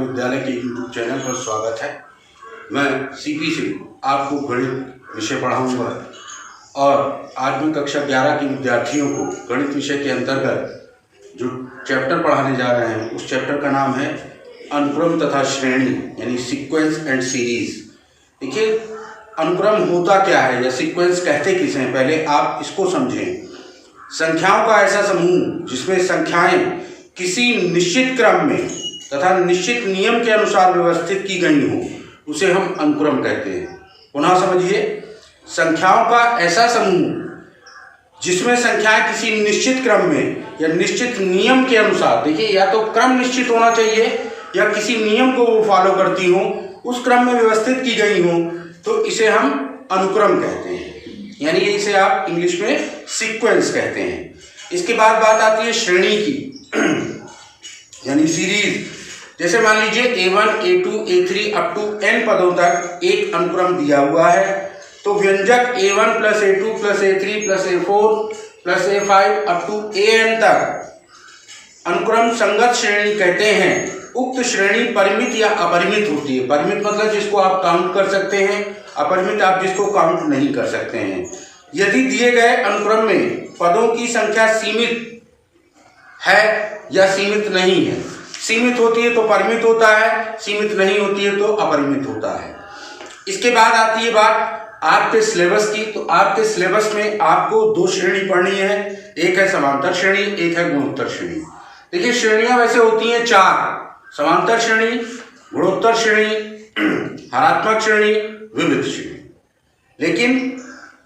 विद्यालय के YouTube channel पर स्वागत है। मैं सीपी सिंह आपको गणित विषय पढ़ाऊंगा और आज मैं कक्षा 11 के विद्यार्थियों को गणित विषय के अंतर्गत जो चैप्टर पढ़ाने जा रहे हैं उस चैप्टर का नाम है अनुक्रम तथा श्रेणी, यानी सीक्वेंस एंड सीरीज। देखिए, अनुक्रम होता क्या है या सीक्वेंस कहते किसे हैं, पहले आप इसको समझें। संख्याओं का ऐसा समूह जिसमें संख्याएं किसी निश्चित क्रम में तथा निश्चित नियम के अनुसार व्यवस्थित की गई हो उसे हम अनुक्रम कहते हैं। पुनः समझिए, संख्याओं का ऐसा समूह जिसमें संख्याएं किसी निश्चित क्रम में या निश्चित नियम के अनुसार, देखिए या तो क्रम निश्चित होना चाहिए या किसी नियम को वो फॉलो करती हो, उस क्रम में व्यवस्थित की गई हो, तो इसे हम अनुक्रम कहते हैं, यानी इसे आप इंग्लिश में सीक्वेंस कहते हैं। इसके बाद बात आती है श्रेणी की यानी सीरीज। जैसे मान लीजिए A1, A2, A3 up to n पदों तक एक अनुक्रम दिया हुआ है, तो व्यंजक A1 plus A2 plus A3 plus A4 plus A5 up to AN तक अनुक्रम संगत श्रेणी कहते हैं। उक्त श्रेणी परिमित या अपरिमित होती है। परिमित मतलब जिसको आप काउंट कर सकते हैं, अपरिमित आप जिसको काउंट नहीं कर सकते हैं। यदि दिए गए अनुक्रम में पदों की संख्या सीमित है या सीमित नहीं है। सीमित होती है तो परिमित होता है, सीमित नहीं होती है तो अपरिमित होता है। इसके बाद आती है बात आपके सिलेबस की। तो आपके सिलेबस में आपको दो श्रेणी पढ़नी है, एक है समांतर श्रेणी, एक है गुणोत्तर श्रेणी। देखिए, श्रेणियां वैसे होती हैं चार: समांतर श्रेणी, गुणोत्तर श्रेणी, हरात्मक श्रेणी, विविध श्रेणी। लेकिन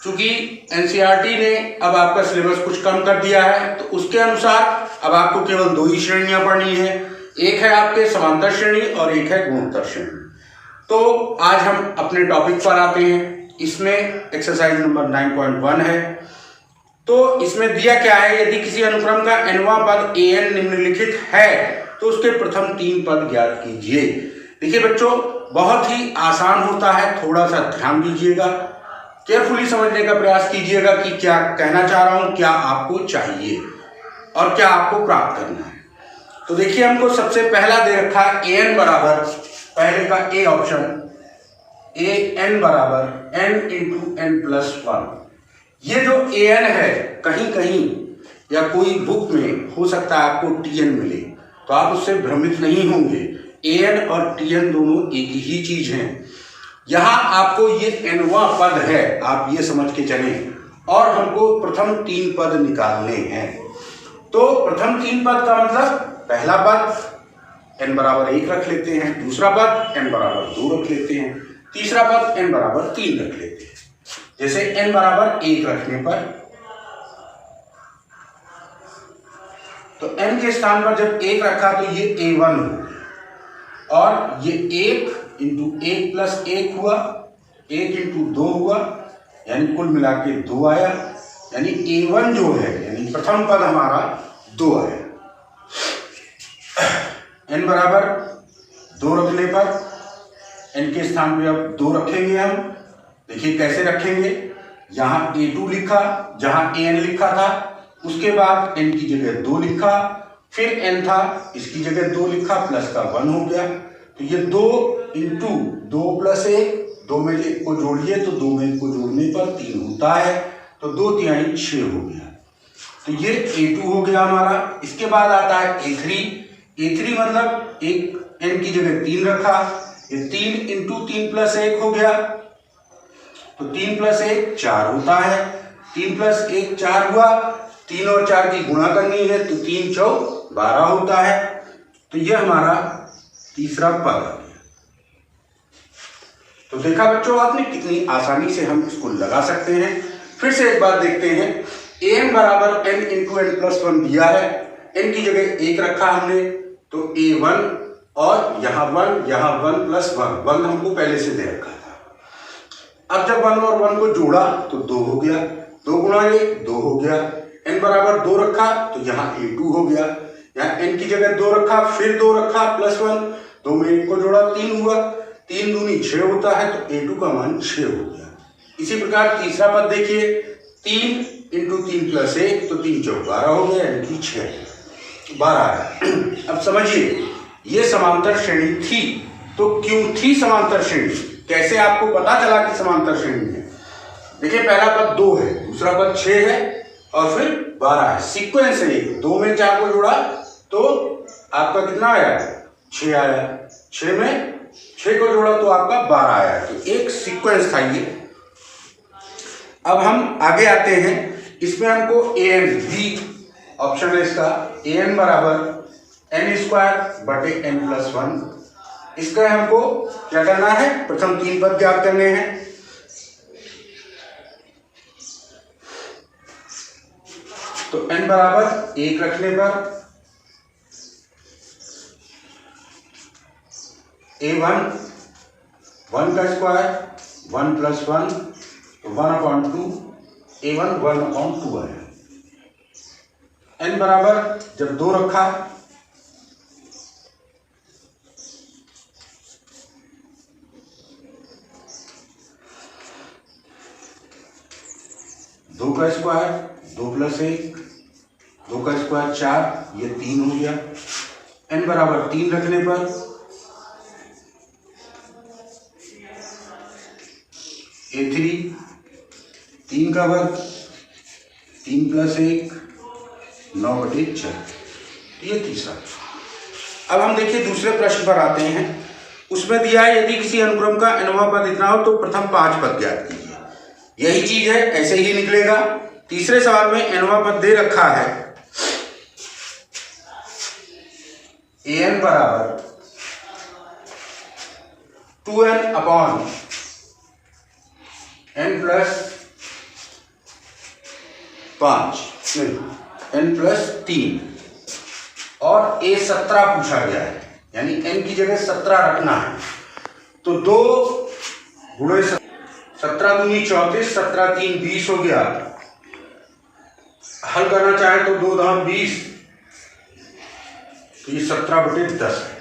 चूंकि एनसीईआरटी ने अब आपका सिलेबस कुछ कम कर दिया है, तो उसके अनुसार अब आपको केवल दो ही श्रेणियां पढ़नी है, एक है आपके समांतर श्रेणी और एक है गुणोत्तर श्रेणी। तो आज हम अपने टॉपिक पर आते हैं। इसमें एक्सरसाइज नंबर 9.1 है। तो इसमें दिया क्या है, यदि किसी अनुक्रम का nवां पद an निम्नलिखित है तो उसके प्रथम तीन पद ज्ञात कीजिए। देखिए बच्चों, बहुत ही आसान होता है, थोड़ा सा ध्यान दीजिएगा, केयरफुली समझने का प्रयास कीजिएगा कि क्या कहना चाह रहा हूं, क्या आपको चाहिए और क्या आपको प्राप्त करना है। तो देखिए, हमको सबसे पहला दे रखा है an बराबर, पहले का ए ऑप्शन, an बराबर n इंटू n प्लस 1। ये जो an है, कहीं कहीं या कोई बुक में हो सकता है आपको tn मिले, तो आप उससे भ्रमित नहीं होंगे। an और tn दोनों एक ही चीज हैं। यहाँ आपको ये nवां पद है, आप ये समझ के चलें, और हमको प्रथम तीन पद निकालने हैं। तो प्रथम तीन पद का मतलब पहला पद n बराबर 1 रख लेते हैं, दूसरा पद n बराबर 2 रख लेते हैं, तीसरा पद n बराबर 3 रख लेते हैं। जैसे n बराबर 1 रखने पर, तो n के स्थान पर जब 1 रखा तो ये A1 हुआ, और ये 1 इंटू 1 प्लस 1 हुआ, 1 इंटू 2 हुआ, यानी कुल मिला के 2 आया, यानी A1 जो है यानी प्रथम पद हमारा 2 आया। n बराबर 2 रखने पर n के स्थान पे अब 2 रखेंगे हम। देखिए कैसे रखेंगे, यहाँ A2 लिखा, जहाँ an लिखा था, उसके बाद n की जगह 2 लिखा, फिर n था, इसकी जगह 2 लिखा, प्लस का 1 हो गया। तो ये 2 इंटू 2 प्लस 1, 2 में 1 को जोड़िए तो 2 में 1 को जोड़ने पर 3 होता है, तो 2 तिहाई 6 हो गया। तो ये A2 हो गया हमारा। इसके बाद आता है A3। A3 मतलब एक n की जगह 3 रखा, ये 3 इंटू 3 प्लस 1 हो गया, तो 3 प्लस 1 4 होता है, 3 प्लस 1 4 हुआ, 3 और 4 की गुणा करनी है तो 3 चौक 12 होता है। तो ये हमारा तीसरा पद आ गया। तो देखा बच्चों आपने कितनी आसानी से हम इसको लगा सकते हैं। फिर से एक बात देखते हैं, an बराबर n इंटू n प्लस 1 दिया है, n की जगह 1 रखा हमने, तो A1 और यहाँ 1 प्लस 1 हमको पहले से दे रखा था। अब जब 1 और 1 को जोड़ा तो 2 हो गया, 2 गुणा 1 2 हो गया। n बराबर 2 रखा तो यहाँ A2 हो गया, यहाँ n की जगह 2 रखा, फिर 2 रखा प्लस 1, 2 में 1 को जोड़ा 3 हुआ, 3 दूनी 6 होता है, तो A2 का मान 6 हो गया। इसी प्रकार तीसरा पद देखिए, 3 इंटू 3 प्लस 1, तो 3 चौक 12 हो गया, यानी कि 6 12 है। अब समझिए, ये समांतर श्रेणी थी। तो क्यों थी समांतर श्रेणी, कैसे आपको पता चला कि समांतर श्रेणी है? देखिए पहला पद 2 है, दूसरा पद 6 है और फिर 12 है। सीक्वेंस है, 2 में 4 को जोड़ा तो आपका कितना आया? 6 आया। 6 में 6 को जोड़ा तो आपका 12 आया। तो एक सीक्वेंस था ये। अब हम आगे आते हैं, इसमें हमको an बी ऑप्शन है इसका, an बराबर n² बटे n+1। इसका हमको क्या करना है? प्रथम 3 पद ज्ञात करने हैं। तो n बराबर 1 रखने पर a1 1 का स्क्वायर 1 + 1 तो 1/2 a1 1/2 आया। n बराबर जब 2 रखा 2 का स्क्वायर 2 + 1 2 का स्क्वायर 4, ये 3 हो गया। n बराबर 3 रखने पर a3 3 का वर्ग 3 + 1 9/4, ये तीसरा। अब हम देखिए दूसरे प्रश्न पर आते हैं। उसमें दिया है यदि किसी अनुक्रम का nवां पद इतना हो तो प्रथम 5 पद ज्ञात कीजिए। यही चीज है, ऐसे ही निकलेगा। तीसरे सवाल में nवां पद दे रखा है an बराबर 2n/n + 5 n + 3 और a 17 पूछा गया है, यानी n की जगह 17 रखना है। तो 2 गुणे 17 दूनी 34, 17 3 20 हो गया। हल करना चाहे तो 2 धाम 20, तो ये 17/10 है।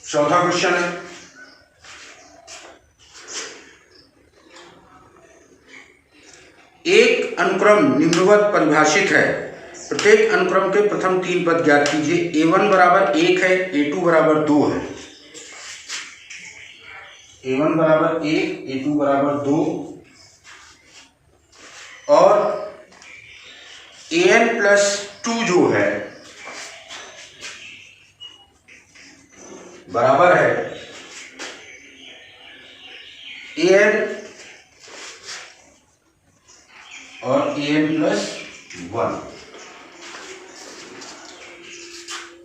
चौथा क्वेश्चन है, एक अनुक्रम निम्नवत परिभाषित है, प्रत्येक अनुक्रम के प्रथम 3 पद ज्ञात कीजिए। a1 बराबर 1 है, a2 बराबर 2 है। a1 बराबर 1, a2 बराबर 2 और an + 2 जो है बराबर है an और an + 1।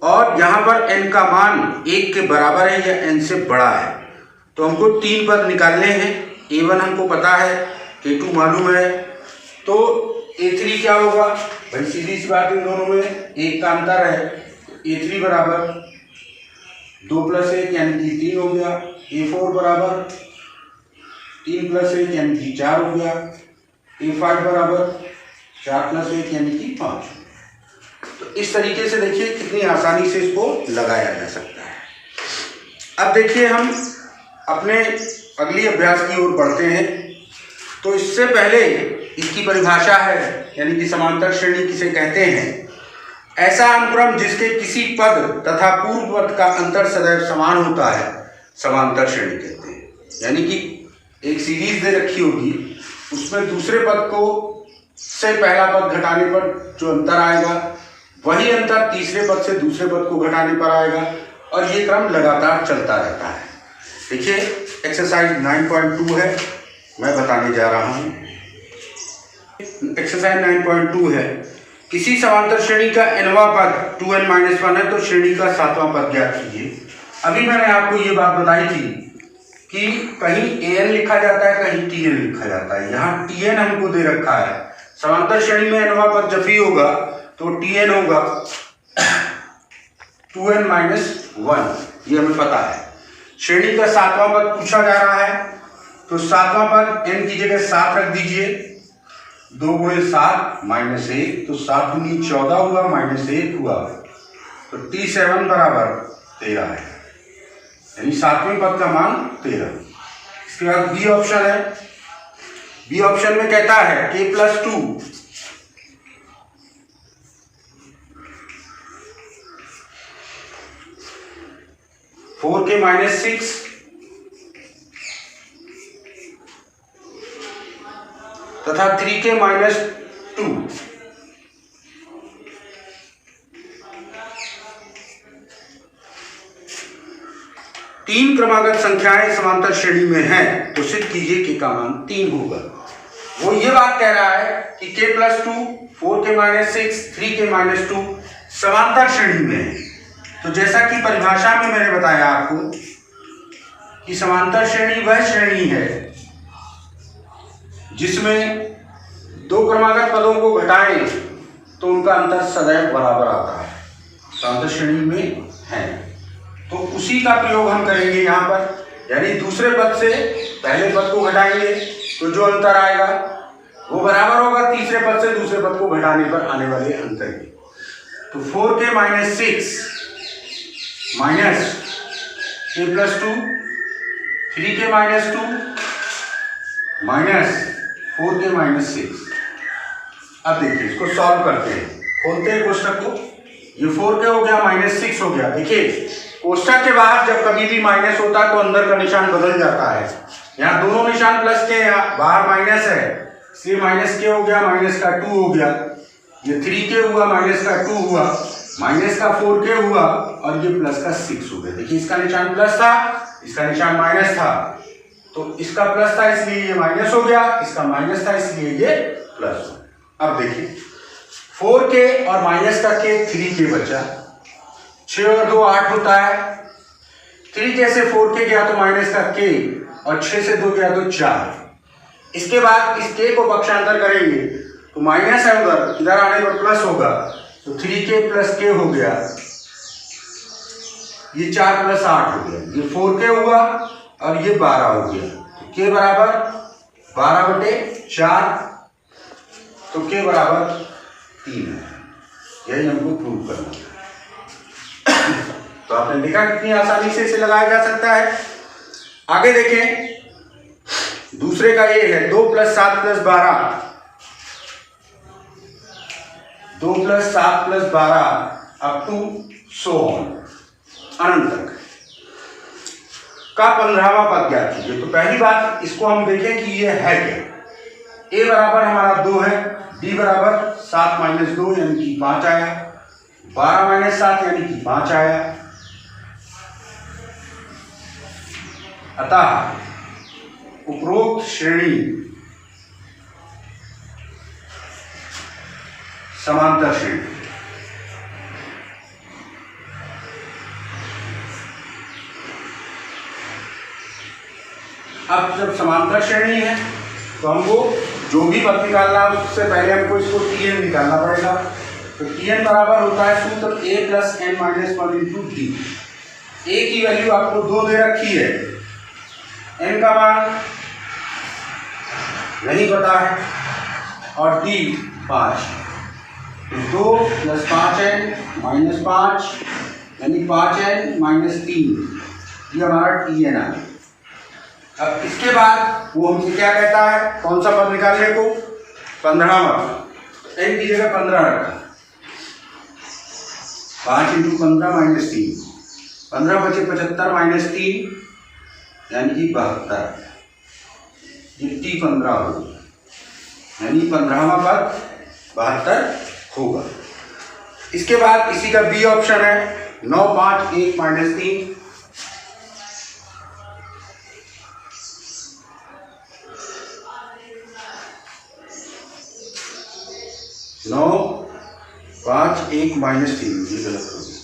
और यहां पर n का मान 1 के बराबर है या n से बड़ा है, तो हमको 3 पद निकालने हैं। a1 हमको पता है, a2 मालूम है, तो a3 क्या होगा? भाई सीधी सी बात, इन दोनों में 1 का अंतर है। a3 बराबर 2 + 1 यानी कि 3 हो गया। a4 बराबर 3 + 1 यानी कि 4 हो गया। a5 बराबर 4 + 1 यानी कि 5। तो इस तरीके से देखिए कितनी आसानी से इसको लगाया जा सकता है। अब देखिए हम अपने अगली अभ्यास की ओर बढ़ते हैं। तो इससे पहले इसकी परिभाषा है, यानी कि समांतर श्रेणी किसे कहते हैं? ऐसा अनुक्रम जिसके किसी पद तथा पूर्व पद का अंतर सदैव समान होता है, समांतर श्रेणी कहते हैं। यानी कि एक सीरीज दे रखी होगी, उसमें दूसरे पद को से पहला पद घटाने पर जो अंतर आएगा, वही अंतर तीसरे पद से दूसरे पद को घटाने पर आएगा, और ये क्रम लगातार चलता रहता है। देखिए एक्सरसाइज 9.2 है, मैं बताने जा रहा हूँ। एक्सरसाइज 9.2 है, किसी समांतर श्रेणी का nवां पद 2n-1 है, तो श्रेणी का 7वां पद ज्ञात कीजिए। अभी मैंने आपको ये बात बताई थी कि कहीं an लिखा जाता है, कहीं tn लिखा जाता है। यहाँ tn हमको दे रखा है। समांतर श्रेणी में nवां पद जब भी होगा तो tn होगा 2n-1, ये हमें पता है। श्रेणी का 7वां पद पूछा जा रहा है, तो 7वां पद n की जगह 7 रख दीजिए। 2 × 7 -1, तो 7 दूनी 14 हुआ, -1 हुआ, तो t7 बराबर 13 है, यानी 7वें पद का मान 13। इसके बाद बी ऑप्शन है। बी ऑप्शन में कहता है k + 2 4k माइनस 6 तथा 3k माइनस 2। तीन क्रमागत संख्याएं समांतर श्रेणी में हैं तो सिद्ध कीजिए k का मान 3 होगा। वो ये बात कह रहा है कि k plus 2, 4k minus 6, 3k minus 2 समांतर श्रेणी में है। तो जैसा कि परिभाषा में मैंने बताया आपको कि समांतर श्रेणी वह श्रेणी है जिसमें दो क्रमागत पदों को घटाएं तो उनका अंतर सदैव बराबर आता है, समांतर श्रेणी में है। तो उसी का प्रयोग हम करेंगे यहाँ पर, यानी दूसरे पद से पहले पद को घटाएंगे तो जो अंतर आएगा वो बराबर होगा तीसरे पद से दूसरे पद को घटाने पर आने वाले अंतर के। तो 4k minus 6 minus k plus 2, 3k minus 2 minus 4k minus 6। अब देखिए इसको सॉल्व करते हैं, खोलते हैं कोष्टक को। ये 4k हो गया माइनस 6 हो गया। देखिए कोष्टक के बाहर जब कभी भी माइनस होता है तो अंदर का निशान बदल जाता है। यहाँ दोनों निशान प्लस के, यहाँ बाहर माइनस है इसलिए माइनस के हो गया, माइनस का 2 हो गया। ये 3k हुआ, माइनस का 2 हुआ, माइनस का 4k हुआ और ये प्लस का 6 हो गया। देखिए इसका निशान प्लस था, इसका निशान माइनस था, तो इसका प्लस था इसलिए ये माइनस हो गया, इसका माइनस था इसलिए ये प्लस हो। अब देखिए 4k और माइनस का k 3k बचा, 6 और 2 8 होता है। 3k से 4k गया तो माइनस का k और 6 से 2 गया तो 4। इसके बाद इस k को पक्षांतर करेंगे तो माइनस है उधर, इधर आने पर प्लस होगा तो 3k प्लस k हो गया, ये 4 प्लस 8 हो गया, ये 4k हुआ और ये 12 हो गया। तो k बराबर 12/4, तो k बराबर 3 है। यही हमको प्रूव करना है। तो आपने देखा कितनी आसानी से इसे लगाया जा सकता है। आगे देखें, दूसरे का ये है 2 + 7 + 12, 2 + 7 + 12 अप टू सो ऑन, अनंत तक का 15वां पद ज्ञात कीजिए। तो पहली बात इसको हम देखें कि ये है क्या। a बराबर हमारा 2 है, d बराबर 7 - 2 यानी कि 5 आया, 12 - 7 यानी कि 5 आया। अतः उपरोक्त श्रेणी समांतर श्रेणी। अब जब समांतर श्रेणी है तो हमको जो भी पद निकालना उससे पहले हमको इसको Tn निकालना पड़ेगा। तो Tn बराबर होता है सूत्र a + n - 1 × d। a की वैल्यू आपको 2 दे रखी है, n का मान नहीं पता है और d 5। तो 2 + 5n - 5 यानी 5n - 3, ये हमारा Tn आ गया। अब इसके बाद वो हमसे क्या कहता है, कौन सा पद निकालने को, 15वां। n की जगह 15 रखा, 5 × 15 - 3, 15 बचे 75 - 3 यानी कि 72, ये T15 होगा, यानी 15वां पद 72 होगा। इसके बाद इसी का बी ऑप्शन है 9 5 1 - 3, 9 5 1 - 3, ये गलत हो गया।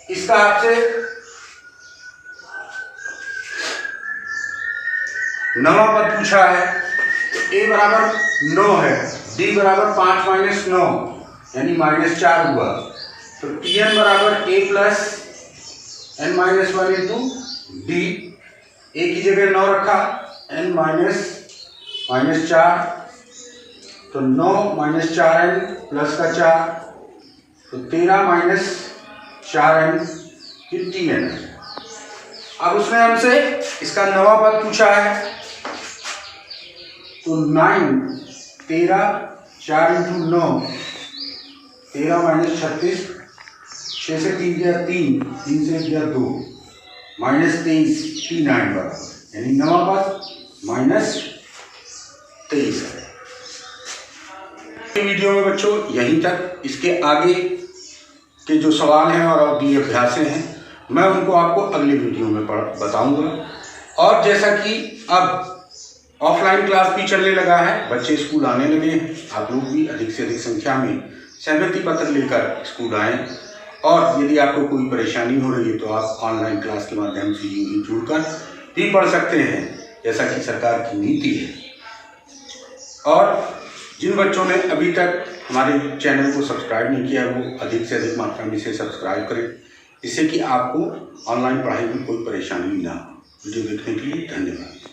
इसका आपसे नवा पद पूछा है, तो a बराबर 9 है, d बराबर 5 - 9 यानी -4 हुआ। तो Tn बराबर a + n - 1 × d, a की जगह 9 रखा, n - 4, तो 9 - 4n प्लस का 4, तो 13 - 4n ये Tn है। अब उसने हमसे इसका नवा पद पूछा है, तो 9 13 4 × 9 13 - 36 6 से 3 गया 3, 3 से 1 गया 2, -23 3 आए बराबर, यानी 9 बस -23 है। वीडियो में बच्चों यहीं तक। इसके आगे के जो सवाल हैं और अगली अभ्यास हैं मैं उनको आपको अगले वीडियो में बताऊंगा। और जैसा कि अब ऑफलाइन क्लास भी चलने लगा है, बच्चे स्कूल आने लगे हैं, आप लोग भी अधिक से अधिक संख्या में सहमति पत्र लेकर स्कूल आएँ। और यदि आपको कोई परेशानी हो रही है तो आप ऑनलाइन क्लास के माध्यम से यूं जुड़कर भी पढ़ सकते हैं, जैसा कि सरकार की नीति है। और जिन बच्चों ने अभी तक हमारे चैनल को सब्सक्राइब नहीं किया वो अधिक से अधिक मात्रा में इसे सब्सक्राइब करें, जिससे कि आपको ऑनलाइन पढ़ाई में कोई परेशानी ना हो। वीडियो देखने के लिए धन्यवाद।